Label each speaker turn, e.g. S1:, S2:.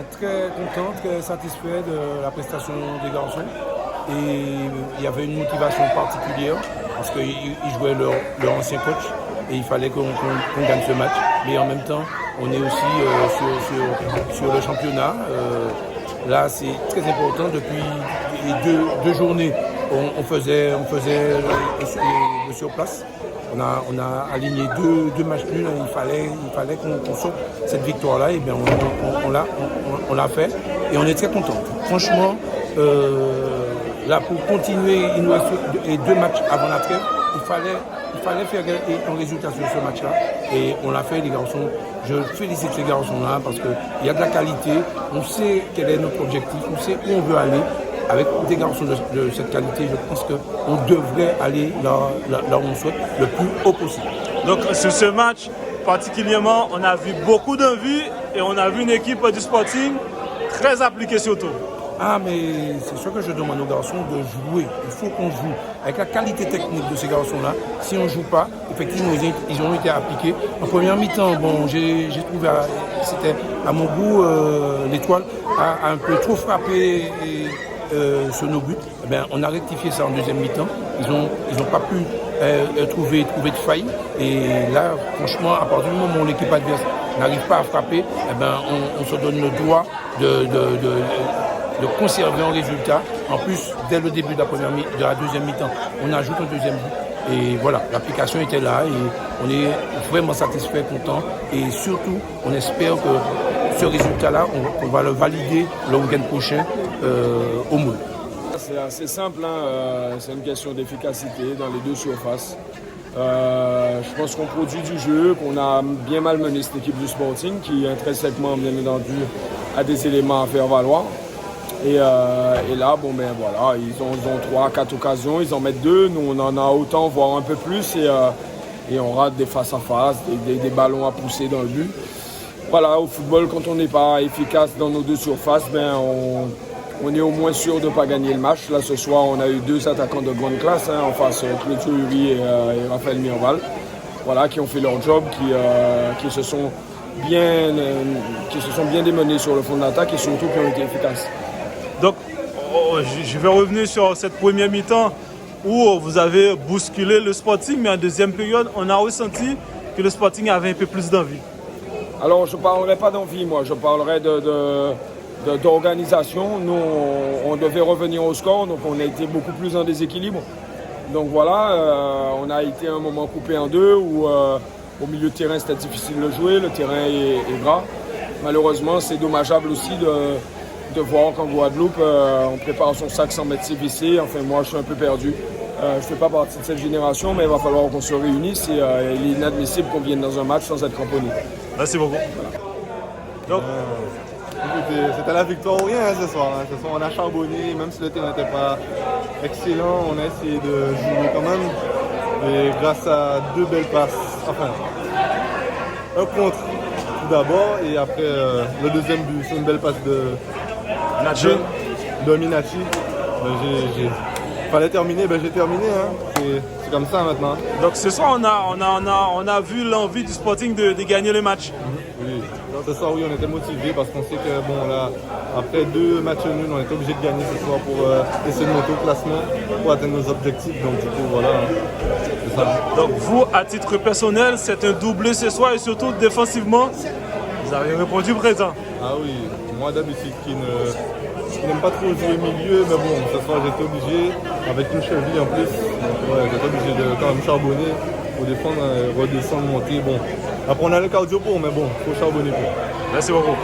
S1: très content, très satisfait de la prestation des garçons. Et il y avait une motivation particulière parce qu'ils jouaient leur ancien coach et il fallait qu'on gagne ce match. Mais en même temps, on est aussi sur le championnat. Là, c'est très important. Depuis les deux journées, on faisait le surplace. On a aligné deux matchs nuls. Il fallait qu'on sorte cette victoire-là. Et bien, on l'a fait. Et on est très content. Franchement, là, pour continuer, il nous reste deux matchs avant la trêve. Il fallait faire un résultat sur ce match-là. Et on l'a fait, les garçons. Je félicite ces garçons-là parce qu'il y a de la qualité. On sait quel est notre objectif. On sait où on veut aller. Avec des garçons de cette qualité, je pense qu'on devrait aller là où on souhaite, le plus haut possible.
S2: Donc, sur ce match, particulièrement, on a vu beaucoup d'envie et on a vu une équipe du Sporting très appliquée surtout.
S1: Ah, mais c'est ce que je demande aux garçons de jouer. Il faut qu'on joue. Avec la qualité technique de ces garçons-là, si on ne joue pas, effectivement, ils ont été appliqués. En première mi-temps, bon, j'ai trouvé, c'était à mon goût, l'Étoile a un peu trop frappé sur nos buts. Eh bien, on a rectifié ça en deuxième mi-temps. Ils ont pas pu trouver de faille. Et là, franchement, à partir du moment où l'équipe adverse n'arrive pas à frapper, eh bien, on se donne le droit de conserver un résultat. En plus, dès le début de la deuxième mi-temps, on ajoute un deuxième but. Et voilà, l'application était là et on est vraiment satisfait, content. Et surtout, on espère que ce résultat-là, on va le valider le week-end prochain au Moule.
S3: C'est assez simple, hein. C'est une question d'efficacité dans les deux surfaces. Je pense qu'on produit du jeu, qu'on a bien malmené cette équipe du Sporting qui intrinsèquement, bien entendu, a des éléments à faire valoir. Et là, bon ben voilà, ils ont 3-4 occasions, ils en mettent 2, nous on en a autant, voire un peu plus, et on rate des face-à-face, des ballons à pousser dans le but. Voilà, au football, quand on n'est pas efficace dans nos deux surfaces, ben on est au moins sûr de ne pas gagner le match. Là, ce soir, on a eu 2 attaquants de grande classe, hein, en face, Clôture Uri et Raphaël Mirval, voilà, qui ont fait leur job, qui se sont bien démenés sur le fond de l'attaque et surtout qui ont été efficaces.
S2: Donc, je vais revenir sur cette première mi-temps où vous avez bousculé le Sporting, mais en deuxième période, on a ressenti que le Sporting avait un peu plus d'envie.
S3: Alors, je ne parlerai pas d'envie, moi, je parlerai d'organisation. Nous, on devait revenir au score, donc on a été beaucoup plus en déséquilibre. Donc voilà, on a été un moment coupé en deux où au milieu de terrain, c'était difficile de jouer, le terrain est gras. Malheureusement, c'est dommageable aussi de voir qu'en Guadeloupe, on prépare son sac sans mettre ses WC. Enfin, moi, je suis un peu perdu. Je ne fais pas partie de cette génération, mais il va falloir qu'on se réunisse. Et il est inadmissible qu'on vienne dans un match sans être cramponné.
S2: Merci beaucoup. Donc,
S4: écoutez, c'était la victoire ou rien ce soir. Ce soir, on a charbonné, même si le terrain n'était pas excellent, on a essayé de jouer quand même. Et grâce à 2 belles passes, enfin, un contre tout d'abord, et après le deuxième but, c'est une belle passe de Minachi. Fallait terminer, j'ai terminé. Hein. C'est comme ça maintenant.
S2: Donc ce soir, on a vu l'envie du Sporting de gagner le match.
S4: Oui, donc, ce soir, oui, on était motivés parce qu'on sait que bon, là, après 2 matchs nuls, on était obligé de gagner ce soir pour essayer de monter au classement, pour atteindre nos objectifs. Donc du coup, voilà, c'est ça.
S2: Donc vous, à titre personnel, c'est un doublé ce soir et surtout défensivement, vous avez répondu présent.
S4: Ah oui, moi d'habitude qui n'aime pas trop jouer milieu, mais bon, ce soir j'étais obligé, avec une cheville en plus, donc ouais, j'étais obligé de quand même charbonner pour défendre, redescendre, monter. Bon, après on a le cardio pour, mais bon, il faut charbonner pour.
S2: Merci beaucoup.